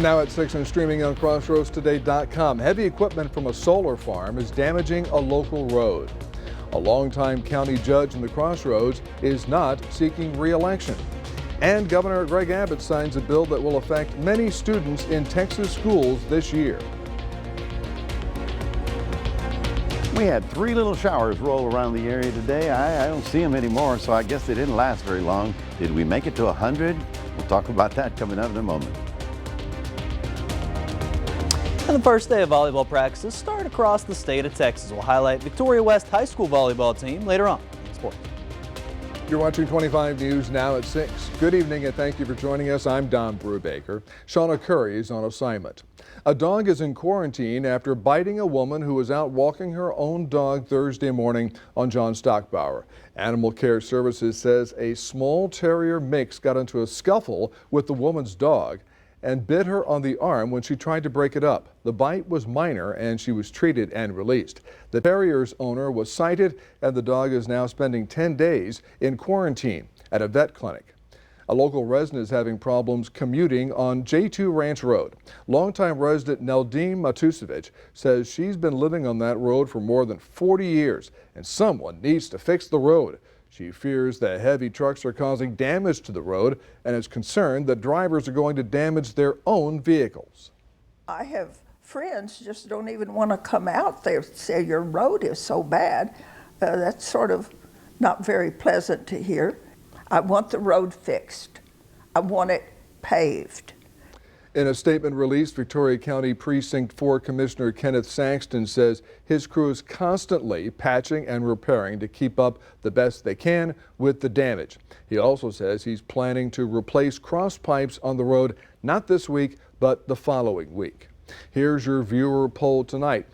Now at 6 and streaming on crossroadstoday.com. Heavy equipment from a solar farm is damaging a local road. A longtime county judge in the Crossroads is not seeking re-election. And Governor Greg Abbott signs a bill that will affect many students in Texas schools this year. We had 3 little showers roll around the area today. I don't see them anymore, so I guess they didn't last very long. Did we make it to 100? We'll talk about that coming up in a moment. And the first day of volleyball practices start across the state of Texas. We'll highlight Victoria West High School volleyball team later on in sports. You're watching 25 News now at 6. Good evening and thank you for joining us. I'm Don Brubaker. Shauna Curry is on assignment. A dog is in quarantine after biting a woman who was out walking her own dog Thursday morning on John Stockbauer. Animal Care Services says a small terrier mix got into a scuffle with the woman's dog and bit her on the arm when she tried to break it up. The bite was minor and she was treated and released. The terrier's owner was cited and the dog is now spending 10 days in quarantine at a vet clinic. A local resident is having problems commuting on J2 Ranch Road. Longtime resident Neldine Matusevich says she's been living on that road for more than 40 years and someone needs to fix the road. She fears that heavy trucks are causing damage to the road and is concerned that drivers are going to damage their own vehicles. I have friends just don't even want to come out there, say your road is so bad. That's sort of not very pleasant to hear. I want the road fixed. I want it paved. In a statement released, Victoria County Precinct 4 Commissioner Kenneth Saxton says his crew is constantly patching and repairing to keep up the best they can with the damage. He also says he's planning to replace cross pipes on the road not this week, but the following week. Here's your viewer poll tonight.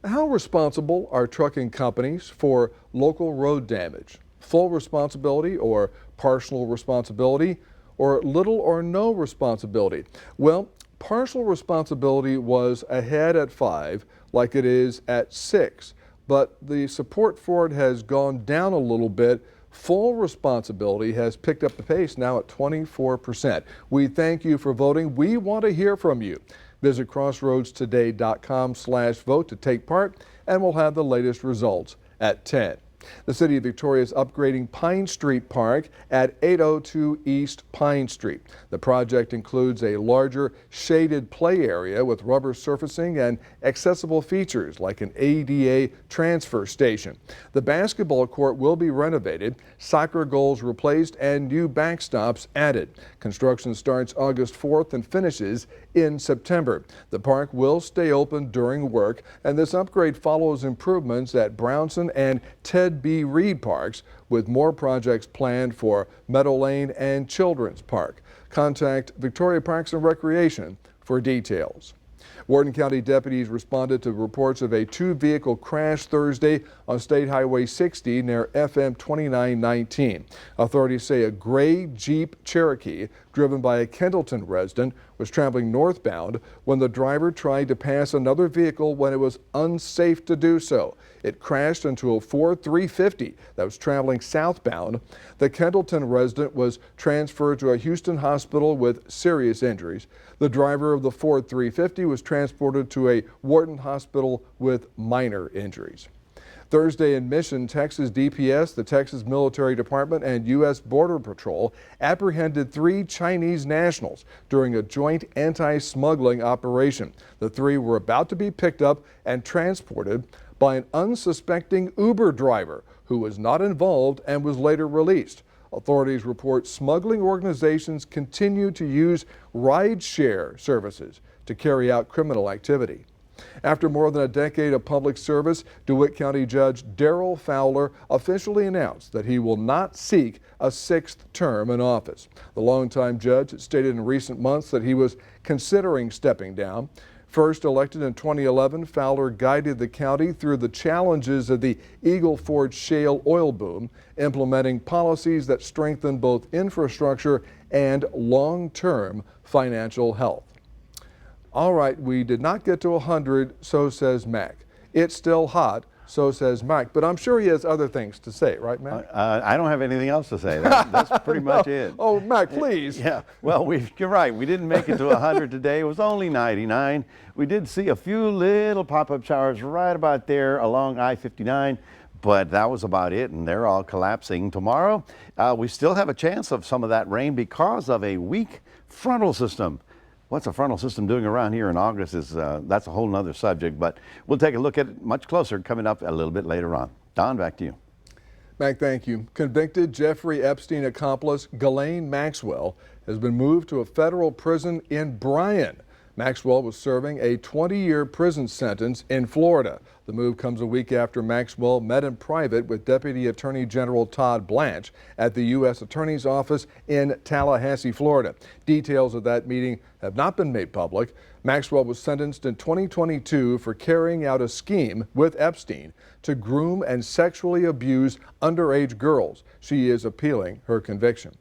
How responsible are trucking companies for local road damage? Full responsibility or partial responsibility? Or little or no responsibility? Well, partial responsibility was ahead at 5, like it is at 6, but the support for it has gone down a little bit. Full responsibility has picked up the pace now at 24%. We thank you for voting. We want to hear from you. Visit crossroadstoday.com/vote to take part, and we'll have the latest results at 10. The City of Victoria is upgrading Pine Street Park at 802 East Pine Street. The project includes a larger shaded play area with rubber surfacing and accessible features like an ADA transfer station. The basketball court will be renovated, soccer goals replaced, and new backstops added. Construction starts August 4th and finishes in September. The park will stay open during work, and this upgrade follows improvements at Brownson and Ted B. Reed Parks, with more projects planned for Meadow Lane and Children's Park. Contact Victoria Parks and Recreation for details. Wharton County deputies responded to reports of a 2-vehicle crash Thursday on State Highway 60 near FM 2919. Authorities say a gray Jeep Cherokee driven by a Kendleton resident was traveling northbound when the driver tried to pass another vehicle when it was unsafe to do so. It crashed into a Ford 350 that was traveling southbound. The Kendleton resident was transferred to a Houston hospital with serious injuries. The driver of the Ford 350 was transported to a Wharton hospital with minor injuries. Thursday in Mission, Texas DPS, the Texas Military Department, and U.S. Border Patrol apprehended 3 Chinese nationals during a joint anti-smuggling operation. The 3 were about to be picked up and transported by an unsuspecting Uber driver who was not involved and was later released. Authorities report smuggling organizations continue to use ride-share services to carry out criminal activity. After more than a decade of public service, DeWitt County Judge Daryl Fowler officially announced that he will not seek a 6th term in office. The longtime judge stated in recent months that he was considering stepping down. First elected in 2011, Fowler guided the county through the challenges of the Eagle Ford shale oil boom, implementing policies that strengthen both infrastructure and long-term financial health. All right, we did not get to 100, so says Mac. It's still hot, So says Mike. But I'm sure he has other things to say, right, Mac? I don't have anything else to say. That's pretty much it. Oh, Mac, please. Yeah, well, you're right. We didn't make it to 100 today. It was only 99. We did see a few little pop-up showers right about there along I-59, but that was about it, and they're all collapsing. Tomorrow, we still have a chance of some of that rain because of a weak frontal system. What's a frontal system doing around here in August is that's a whole nother subject, but we'll take a look at it much closer coming up a little bit later on. Don, back to you. Mac, thank you. Convicted Jeffrey Epstein accomplice Ghislaine Maxwell has been moved to a federal prison in Bryan. Maxwell was serving a 20-year prison sentence in Florida. The move comes a week after Maxwell met in private with Deputy Attorney General Todd Blanche at the U.S. Attorney's Office in Tallahassee, Florida. Details of that meeting have not been made public. Maxwell was sentenced in 2022 for carrying out a scheme with Epstein to groom and sexually abuse underage girls. She is appealing her conviction.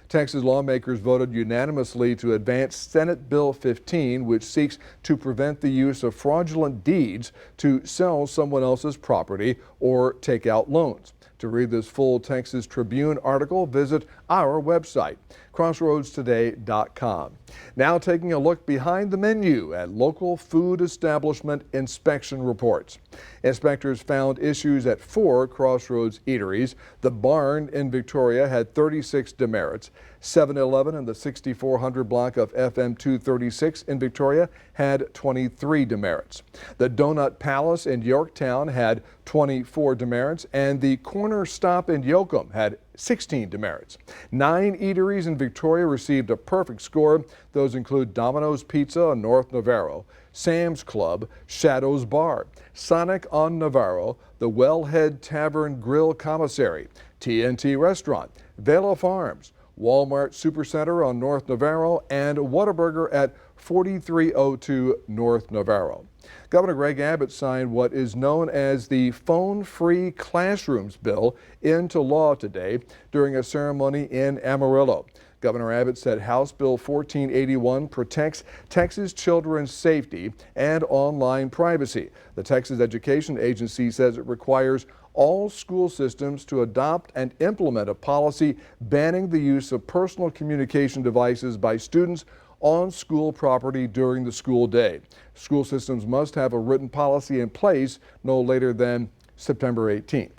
Texas lawmakers voted unanimously to advance Senate Bill 15, which seeks to prevent the use of fraudulent deeds to sell someone else's property or take out loans. To read this full Texas Tribune article, visit our website, crossroadstoday.com. Now taking a look behind the menu at local food establishment inspection reports. Inspectors found issues at 4 Crossroads eateries. The Barn in Victoria had 36 demerits. 7-Eleven in the 6400 block of FM 236 in Victoria had 23 demerits. The Donut Palace in Yorktown had 24 demerits, and the Corner Stop in Yoakum had 16 demerits. 9 eateries in Victoria received a perfect score. Those include Domino's Pizza on North Navarro, Sam's Club, Shadows Bar, Sonic on Navarro, the Wellhead Tavern Grill Commissary, TNT Restaurant, Vela Farms, Walmart Supercenter on North Navarro, and Whataburger at 4302 North Navarro. Governor Greg Abbott signed what is known as the Phone-Free Classrooms Bill into law today during a ceremony in Amarillo. Governor Abbott said House Bill 1481 protects Texas children's safety and online privacy. The Texas Education Agency says it requires all school systems to adopt and implement a policy banning the use of personal communication devices by students on school property during the school day. School systems must have a written policy in place no later than September 18th.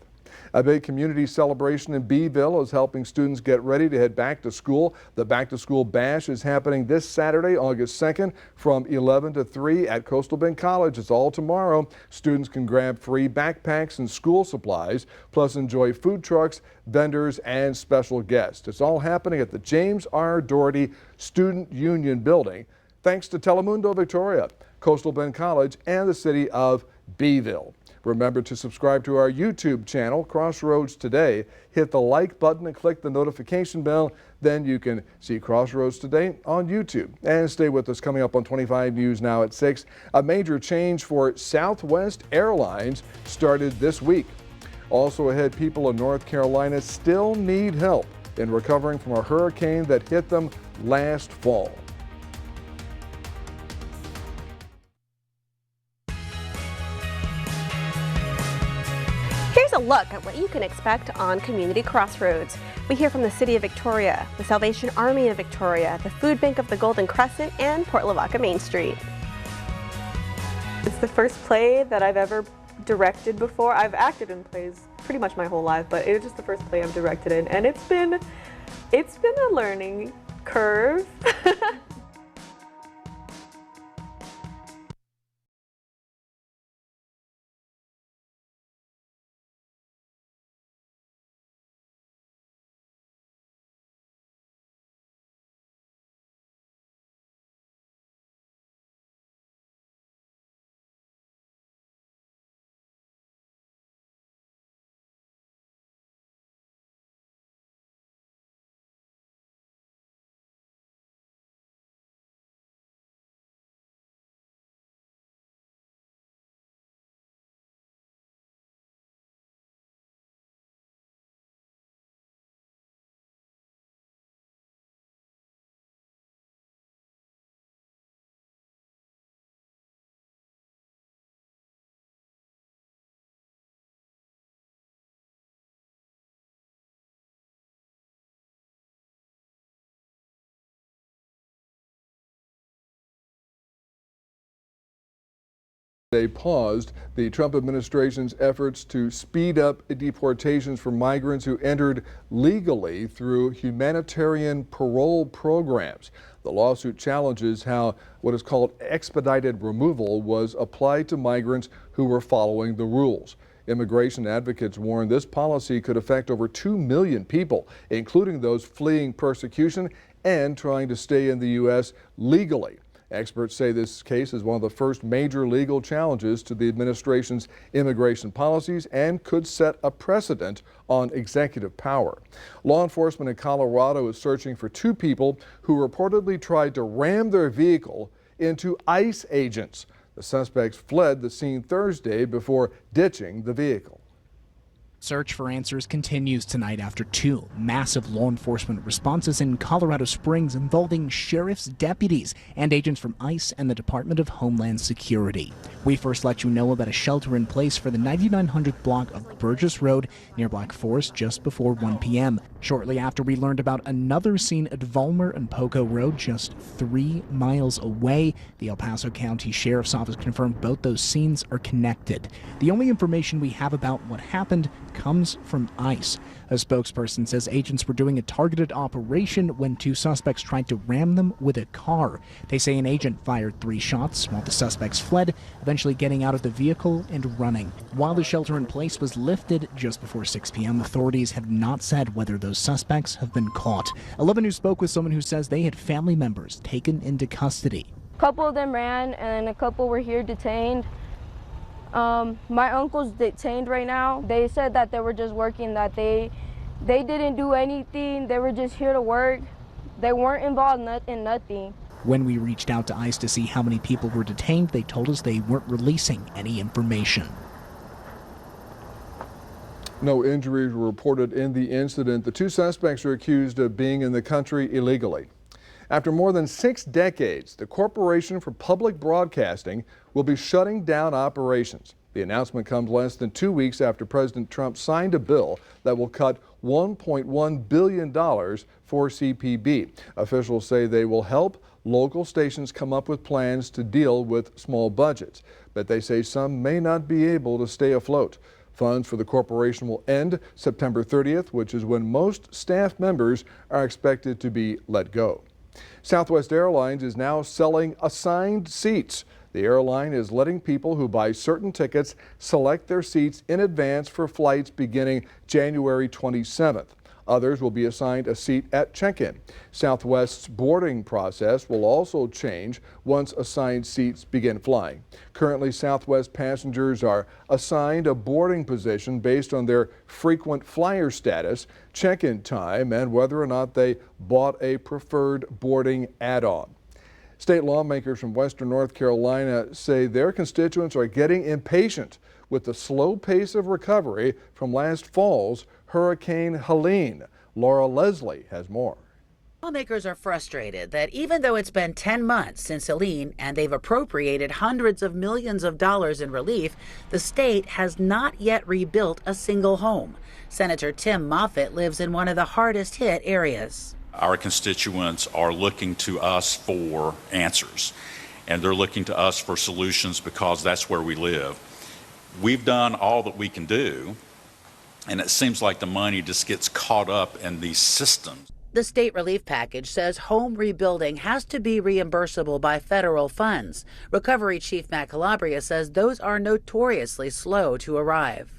A big community celebration in Beeville is helping students get ready to head back to school. The Back to School Bash is happening this Saturday, August 2nd from 11 to 3 at Coastal Bend College. It's all tomorrow. Students can grab free backpacks and school supplies, plus enjoy food trucks, vendors, and special guests. It's all happening at the James R. Doherty Student Union Building, thanks to Telemundo Victoria, Coastal Bend College, and the city of Beeville. Remember to subscribe to our YouTube channel, Crossroads Today. Hit the like button and click the notification bell. Then you can see Crossroads Today on YouTube. And stay with us. Coming up on 25 News Now at 6. A major change for Southwest Airlines started this week. Also ahead, people in North Carolina still need help in recovering from a hurricane that hit them last fall. Here's a look at what you can expect on Community Crossroads. We hear from the City of Victoria, the Salvation Army of Victoria, the Food Bank of the Golden Crescent, and Port Lavaca Main Street. It's the first play that I've ever directed before. I've acted in plays pretty much my whole life, but it's just the first play I've directed in, and it's been a learning curve. Thursday paused the Trump administration's efforts to speed up deportations for migrants who entered legally through humanitarian parole programs. The lawsuit challenges how what is called expedited removal was applied to migrants who were following the rules. Immigration advocates warn this policy could affect over 2 million people, including those fleeing persecution and trying to stay in the U.S. legally. Experts say this case is one of the first major legal challenges to the administration's immigration policies and could set a precedent on executive power. Law enforcement in Colorado is searching for 2 people who reportedly tried to ram their vehicle into ICE agents. The suspects fled the scene Thursday before ditching the vehicle. Search for answers continues tonight after 2 massive law enforcement responses in Colorado Springs involving sheriff's deputies and agents from ICE and the Department of Homeland Security. We first let you know about a shelter in place for the 9900 block of Burgess Road near Black Forest just before 1 p.m. Shortly after, we learned about another scene at Vollmer and Poco Road just 3 miles away. The El Paso County Sheriff's Office confirmed both those scenes are connected. The only information we have about what happened comes from ICE. A spokesperson says agents were doing a targeted operation when 2 suspects tried to ram them with a car. They say an agent fired 3 shots while the suspects fled, eventually getting out of the vehicle and running. While the shelter in place was lifted just before 6 p.m., authorities have not said whether those suspects have been caught. 11 News spoke with someone who says they had family members taken into custody. A couple of them ran and a couple were here detained. My uncle's detained right now. They said that they were just working, that they didn't do anything. They were just here to work. They weren't involved in nothing. When we reached out to ICE to see how many people were detained, they told us they weren't releasing any information. No injuries were reported in the incident. The 2 suspects are accused of being in the country illegally. After more than 6 decades, the Corporation for Public Broadcasting will be shutting down operations. The announcement comes less than 2 weeks after President Trump signed a bill that will cut $1.1 billion for CPB. Officials say they will help local stations come up with plans to deal with small budgets, but they say some may not be able to stay afloat. Funds for the corporation will end September 30th, which is when most staff members are expected to be let go. Southwest Airlines is now selling assigned seats. The airline is letting people who buy certain tickets select their seats in advance for flights beginning January 27th. Others will be assigned a seat at check-in. Southwest's boarding process will also change once assigned seats begin flying. Currently, Southwest passengers are assigned a boarding position based on their frequent flyer status, check-in time, and whether or not they bought a preferred boarding add-on. State lawmakers from Western North Carolina say their constituents are getting impatient with the slow pace of recovery from last fall's Hurricane Helene. Laura Leslie has more. Lawmakers are frustrated that even though it's been 10 months since Helene and they've appropriated hundreds of millions of dollars in relief, the state has not yet rebuilt a single home. Senator Tim Moffitt lives in one of the hardest hit areas. Our constituents are looking to us for answers, and they're looking to us for solutions because that's where we live. We've done all that we can do, and it seems like the money just gets caught up in these systems. The state relief package says home rebuilding has to be reimbursable by federal funds. Recovery Chief Matt Calabria says those are notoriously slow to arrive.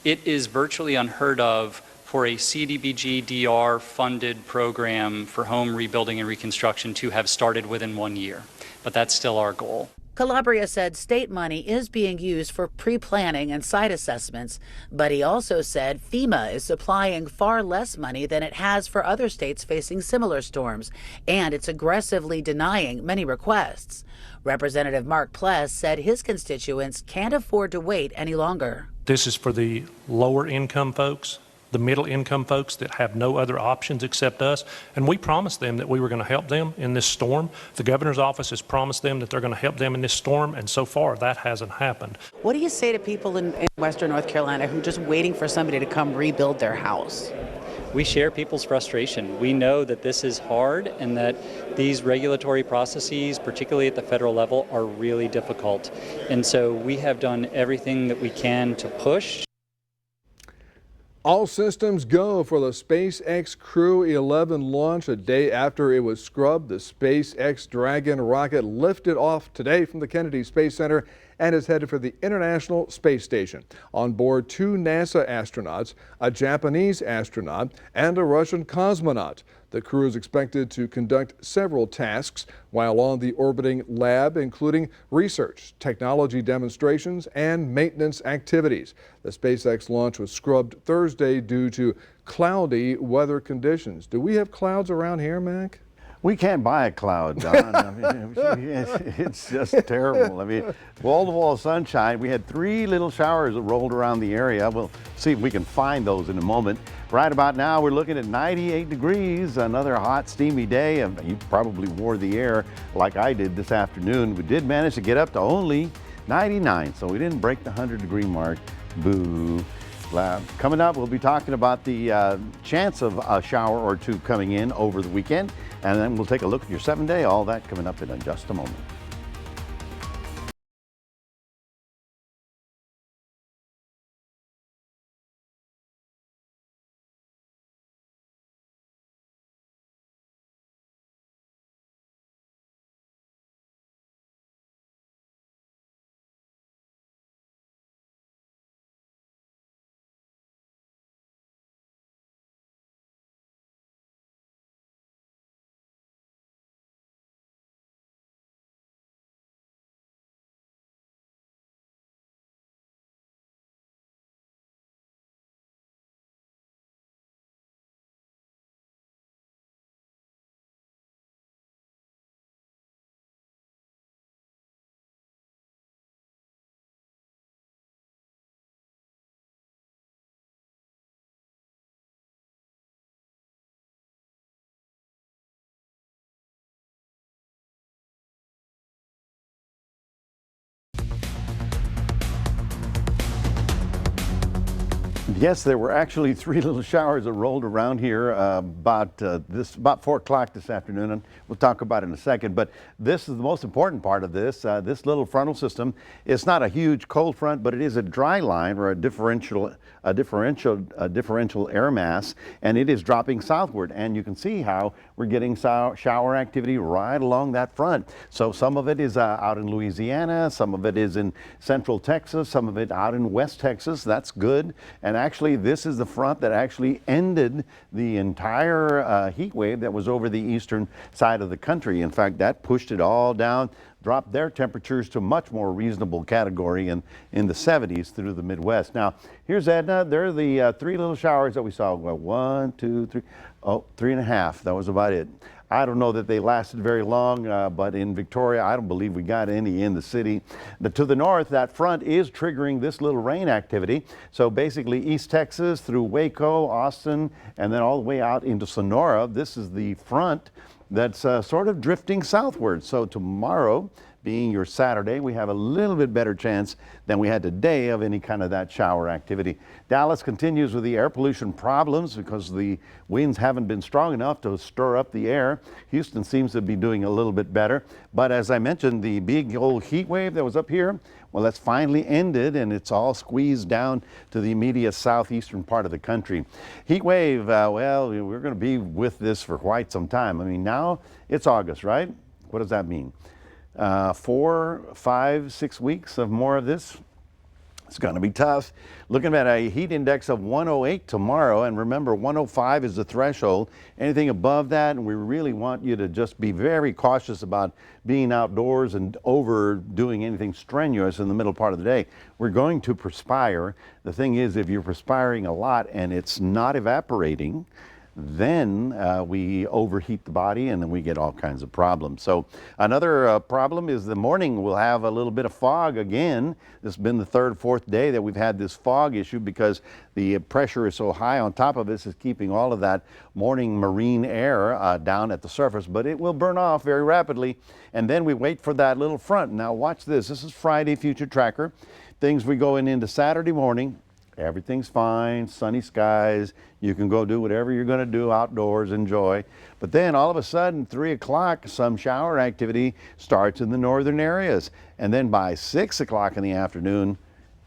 It is virtually unheard of for a CDBG-DR funded program for home rebuilding and reconstruction to have started within 1 year, but that's still our goal. Calabria said state money is being used for pre-planning and site assessments, but he also said FEMA is supplying far less money than it has for other states facing similar storms, and it's aggressively denying many requests. Representative Mark Pless said his constituents can't afford to wait any longer. This is for the lower income folks, the middle income folks that have no other options except us. And we promised them that we were going to help them in this storm. The governor's office has promised them that they're going to help them in this storm, and so far that hasn't happened. What do you say to people in Western North Carolina who are just waiting for somebody to come rebuild their house? we share people's frustration. We know that this is hard and that these regulatory processes, particularly at the federal level, are really difficult. And so we have done everything that we can to push. All systems go for the SpaceX Crew 11 launch. A day after it was scrubbed, the SpaceX Dragon rocket lifted off today from the Kennedy Space Center and is headed for the International Space Station. On board 2 NASA astronauts, a Japanese astronaut, and a Russian cosmonaut. The crew is expected to conduct several tasks while on the orbiting lab, including research, technology demonstrations, and maintenance activities. The SpaceX launch was scrubbed Thursday due to cloudy weather conditions. Do we have clouds around here, Mac? We can't buy a cloud, Don. I mean, it's just terrible. I mean, wall-to-wall sunshine. We had 3 little showers that rolled around the area. We'll see if we can find those in a moment. Right about now, we're looking at 98 degrees, another hot, steamy day. And you probably wore the air like I did this afternoon. We did manage to get up to only 99, so we didn't break the 100-degree mark. Boo. Coming up, we'll be talking about the chance of a shower or two coming in over the weekend, and then we'll take a look at your 7-day. All that coming up in just a moment. Yes, there were actually 3 little showers that rolled around here about 4 o'clock this afternoon, and we'll talk about it in a second. But this is the most important part of this. This little frontal system, it's not a huge cold front, but it is a dry line or a differential air mass, and it is dropping southward. And you can see how we're getting shower activity right along that front. So some of it is out in Louisiana, some of it is in central Texas, some of it out in West Texas. That's good. And actually, this is the front that actually ended the entire heat wave that was over the eastern side of the country. In fact, that pushed it all down, dropped their temperatures to much more reasonable category in the 70s through the Midwest. Now, here's Edna. There are the 3 little showers that we saw. Well, 1, 2, 3. Oh, 3.5. That was about it. I don't know that they lasted very long, but in Victoria, I don't believe we got any in the city. To the north, that front is triggering this little rain activity. So basically East Texas through Waco, Austin, and then all the way out into Sonora. This is the front that's sort of drifting southward. So tomorrow, being your Saturday, we have a little bit better chance than we had today of any kind of that shower activity. Dallas continues with the air pollution problems because the winds haven't been strong enough to stir up the air. Houston seems to be doing a little bit better. But as I mentioned, the big old heat wave that was up here, well, that's finally ended, and it's all squeezed down to the immediate southeastern part of the country. Heat wave, well, we're going to be with this for quite some time. I mean, now it's August, right? What does that mean? 4, 5, 6 weeks of more of this. It's going to be tough. Looking at a heat index of 108 tomorrow, and remember 105 is the threshold. Anything above that, and we really want you to just be very cautious about being outdoors and overdoing anything strenuous in the middle part of the day. We're going to perspire. The thing is, if you're perspiring a lot and it's not evaporating, then we overheat the body and then we get all kinds of problems. So another problem is the morning we'll have a little bit of fog again. This has been the 3rd, 4th day that we've had this fog issue because the pressure is so high on top of us, is keeping all of that morning marine air down at the surface, but it will burn off very rapidly. And then we wait for that little front. Now watch this. This is Friday Future Tracker. Things we going into Saturday morning. Everything's fine, sunny skies. You can go do whatever you're going to do outdoors, enjoy. But then all of a sudden, 3 o'clock, some shower activity starts in the northern areas. And then by 6 o'clock in the afternoon,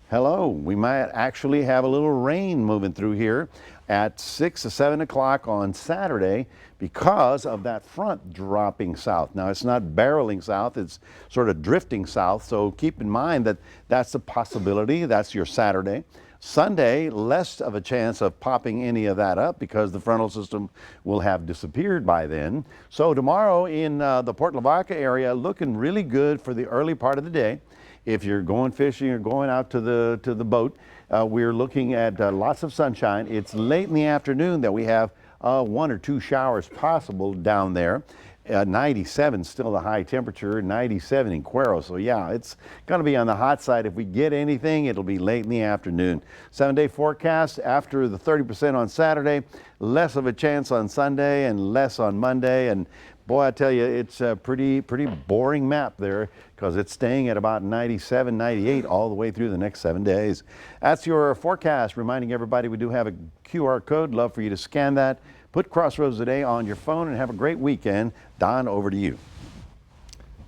hello, we might actually have a little rain moving through here at 6 or 7 o'clock on Saturday because of that front dropping south. Now, it's not barreling south, it's sort of drifting south, so keep in mind that that's a possibility. That's your Saturday. Sunday, less of a chance of popping any of that up because the frontal system will have disappeared by then. So tomorrow in the Port Lavaca area, looking really good for the early part of the day. If you're going fishing or going out to the boat, we're looking at lots of sunshine. It's late in the afternoon that we have 1 or 2 showers possible down there. 97 still the high temperature, 97 in Cuero. So yeah, it's going to be on the hot side. If we get anything, it'll be late in the afternoon. 7-day forecast after the 30% on Saturday, less of a chance on Sunday and less on Monday. And boy, I tell you, it's a pretty boring map there because it's staying at about 97, 98 all the way through the next 7 days. That's your forecast. Reminding everybody we do have a QR code. Love for you to scan that. Put Crossroads Today on your phone and have a great weekend. Don, over to you.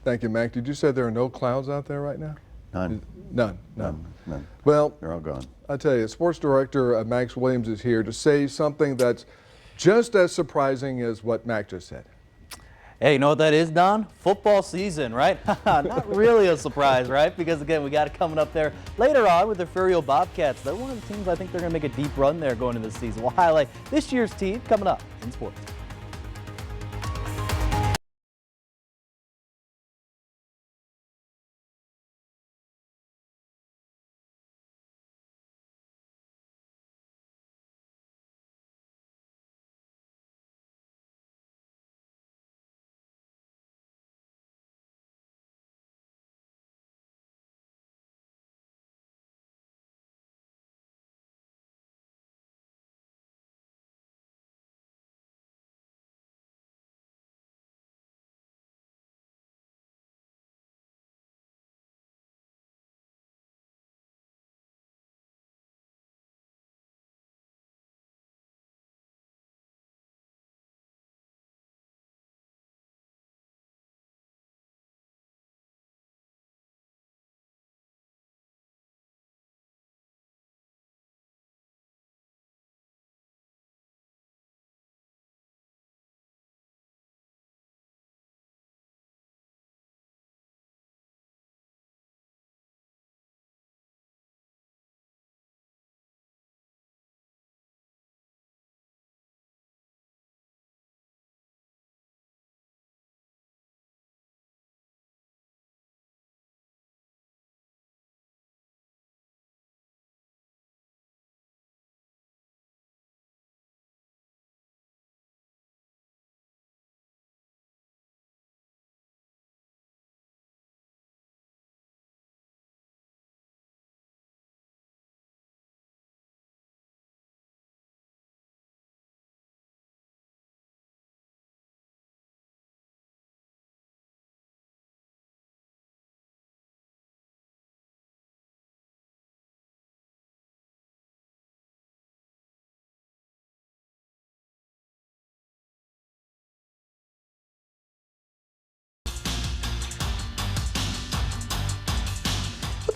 Thank you, Mac. Did you say there are no clouds out there right now? None. None. None. Well, They're all gone. I tell you, sports director Max Williams is here to say something that's just as surprising as what Mac just said. Hey, you know what that is, Don? Football season, right? Not really a surprise, right? Because again, we got it coming up there later on with the Furio Bobcats. They're one of the teams I think they're going to make a deep run there going into this season. We'll highlight this year's team coming up in sports.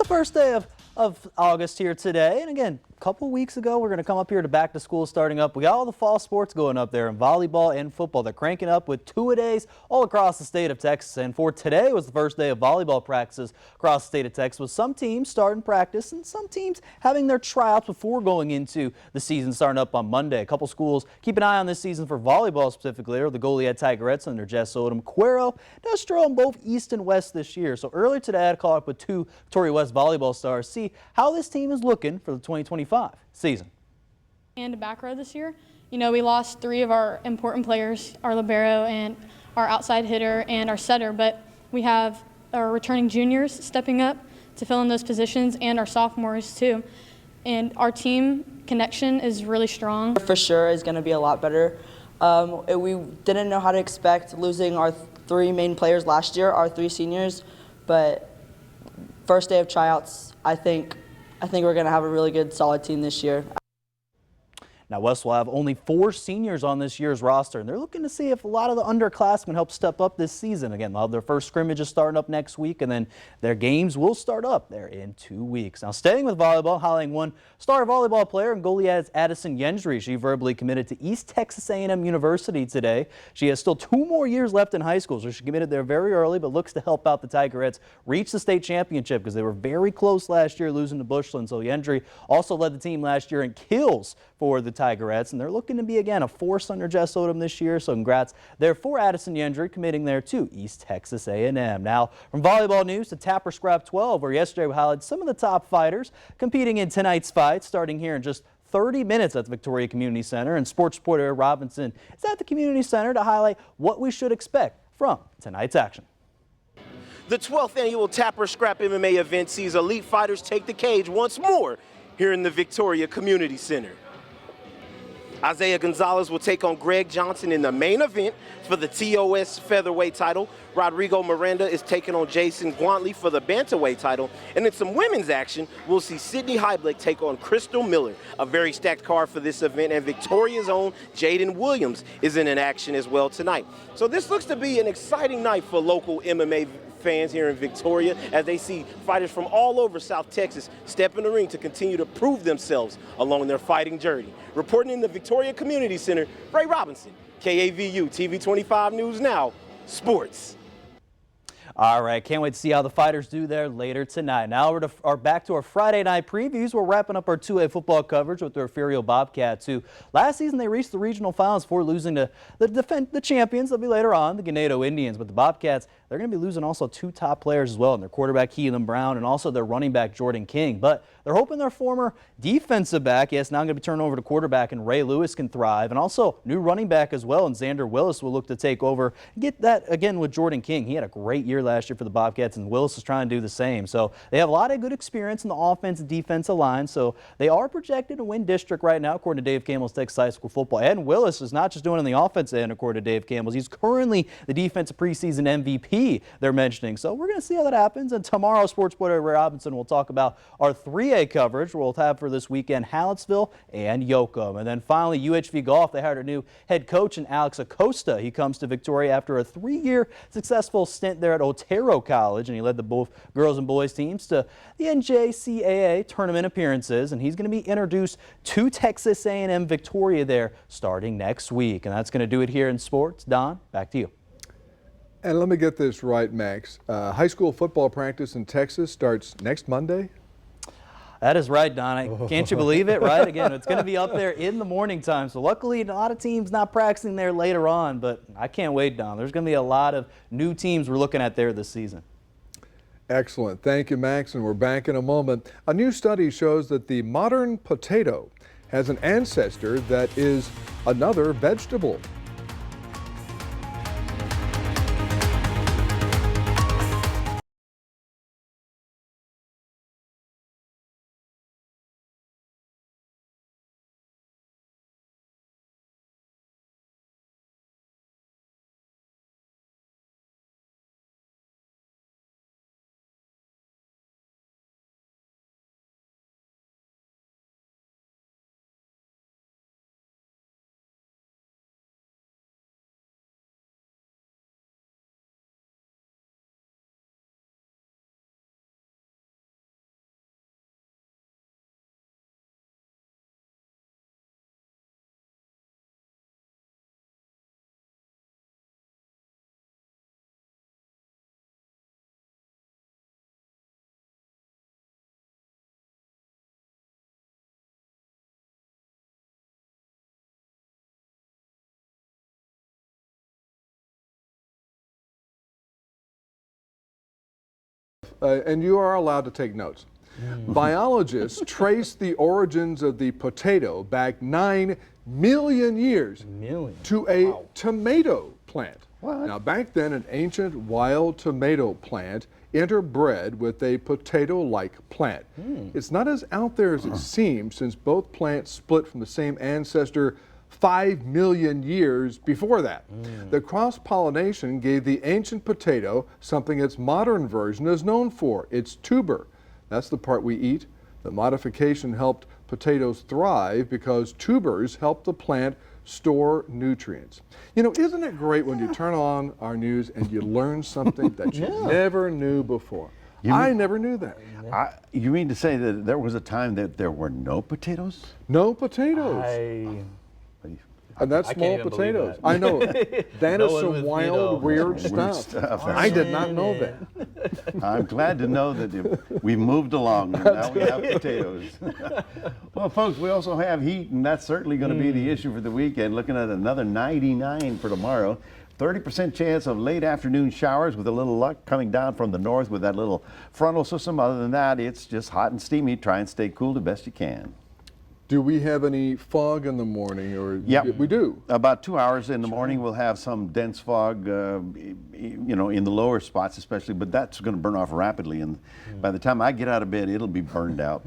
First day of August here today, and again, a couple weeks ago we're going to come up here to back to school starting up. We got all the fall sports going up there in volleyball and football. They're cranking up with 2-a-days all across the state of Texas, and for today was the first day of volleyball practices across the state of Texas, with some teams starting practice and some teams having their tryouts before going into the season starting up on Monday. A couple schools keep an eye on this season for volleyball specifically are the Goliad Tigerettes under Jess Odom. Cuero does stroll in both East and West this year. So earlier today I had a call up with 2 Victoria West volleyball stars, see how this team is looking for the 2025 season. And back row this year, you know, we lost 3 of our important players, our libero and our outside hitter and our setter, but we have our returning juniors stepping up to fill in those positions and our sophomores too. And our team connection is really strong. For sure is going to be a lot better. We didn't know how to expect losing our 3 main players last year, our 3 seniors, but first day of tryouts, I think I think we're going to have a really good, solid team this year. Now, West will have only 4 seniors on this year's roster, and they're looking to see if a lot of the underclassmen help step up this season. Again, they'll have their first scrimmages starting up next week, and then their games will start up there in 2 weeks. Now, staying with volleyball, highlighting one star volleyball player in goalie Addison Yendry. She verbally committed to East Texas A&M University today. She has still 2 more years left in high school, so she committed there very early, but looks to help out the Tigerettes reach the state championship because they were very close last year, losing to Bushland. So Yendry also led the team last year in kills for the Tigerettes, and they're looking to be, again, a force under Jess Odom this year, so congrats there for Addison Yendry committing there to East Texas A&M. Now, from volleyball news to Tapper Scrap 12, where yesterday we highlighted some of the top fighters competing in tonight's fight, starting here in just 30 minutes at the Victoria Community Center, and sports reporter Eric Robinson is at the Community Center to highlight what we should expect from tonight's action. The 12th annual Tapper Scrap MMA event sees elite fighters take the cage once more here in the Victoria Community Center. Isaiah Gonzalez will take on Greg Johnson in the main event for the TOS featherweight title. Rodrigo Miranda is taking on Jason Guantley for the bantamweight title. And in some women's action, we'll see Sydney Heiblick take on Crystal Miller. A very stacked card for this event, and Victoria's own Jaden Williams is in action as well tonight. So this looks to be an exciting night for local MMA fans here in Victoria as they see fighters from all over South Texas step in the ring to continue to prove themselves along their fighting journey. Reporting in the Victoria Community Center, Ray Robinson, KAVU TV 25 News Now, Sports. All right, can't wait to see how the fighters do there later tonight. Now we're back to our Friday night previews. We're wrapping up our 2A football coverage with the Refugio Bobcats, who last season they reached the regional finals before losing to the champions. They'll be later on, the Ganado Indians. But the Bobcats, they're going to be losing also 2 top players as well, and their quarterback Keelan Brown and also their running back Jordan King. But they're hoping their former defensive back, yes, now going to be turned over to quarterback, and Ray Lewis can thrive. And also new running back as well, and Xander Willis will look to take over and get that again with Jordan King. He had a great year last year for the Bobcats, and Willis is trying to do the same. So they have a lot of good experience in the offense and defensive line. So they are projected to win district right now, according to Dave Campbell's Texas High School football. And Willis is not just doing it on the offensive end, according to Dave Campbell's. He's currently the defensive preseason MVP they're mentioning. So we're going to see how that happens. And tomorrow, sports reporter Ray Robinson will talk about our 3A coverage we'll have for this weekend, Hallettsville and Yoakum. And then finally, UHV Golf. They hired a new head coach in Alex Acosta. He comes to Victoria after a 3-year successful stint there at Otero College, and he led the both girls and boys teams to the NJCAA tournament appearances, and he's going to be introduced to Texas A&M Victoria there starting next week. And that's going to do it here in sports. Don, back to you. And let me get this right, Max. High school football practice in Texas starts next Monday? That is right, Don. Can't you believe it, right? Again, it's going to be up there in the morning time. So luckily, a lot of teams not practicing there later on, but I can't wait, Don. There's going to be a lot of new teams we're looking at there this season. Excellent. Thank you, Max, and we're back in a moment. A new study shows that the modern potato has an ancestor that is another vegetable. And you are allowed to take notes. Biologists traced the origins of the potato back 9 million years to a tomato plant. Now, back then, an ancient wild tomato plant interbred with a potato-like plant. It's not as out there as it seems, since both plants split from the same ancestor 5 million years before that. The cross-pollination gave the ancient potato something its modern version is known for, its tuber. That's the part we eat. The modification helped potatoes thrive because tubers help the plant store nutrients. You know, isn't it great when you turn on our news and you learn something that you never knew before? I never knew that. You mean to say that there was a time that there were no potatoes? No potatoes. And that's small potatoes. I know. That is some wild, weird stuff. I did not know that. I'm glad to know that we've moved along and now we have potatoes. Well, folks, we also have heat, and that's certainly going to be the issue for the weekend. Looking at another 99 for tomorrow. 30% chance of late afternoon showers with a little luck coming down from the north with that little frontal system. Other than that, it's just hot and steamy. Try and stay cool the best you can. Do we have any fog in the morning? Or yeah, we do. About 2 hours in the morning, we'll have some dense fog, you know, in the lower spots especially, but that's going to burn off rapidly. And by the time I get out of bed, it'll be burned out.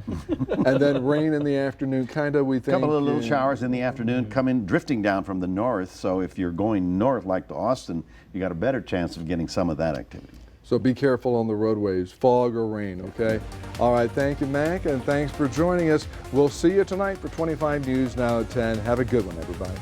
And then rain in the afternoon, kind of, we think. A couple of little showers in the afternoon coming, drifting down from the north. So if you're going north like to Austin, you got a better chance of getting some of that activity. So be careful on the roadways, fog or rain, okay? All right, thank you, Mac, and thanks for joining us. We'll see you tonight for 25 News Now at 10. Have a good one, everybody.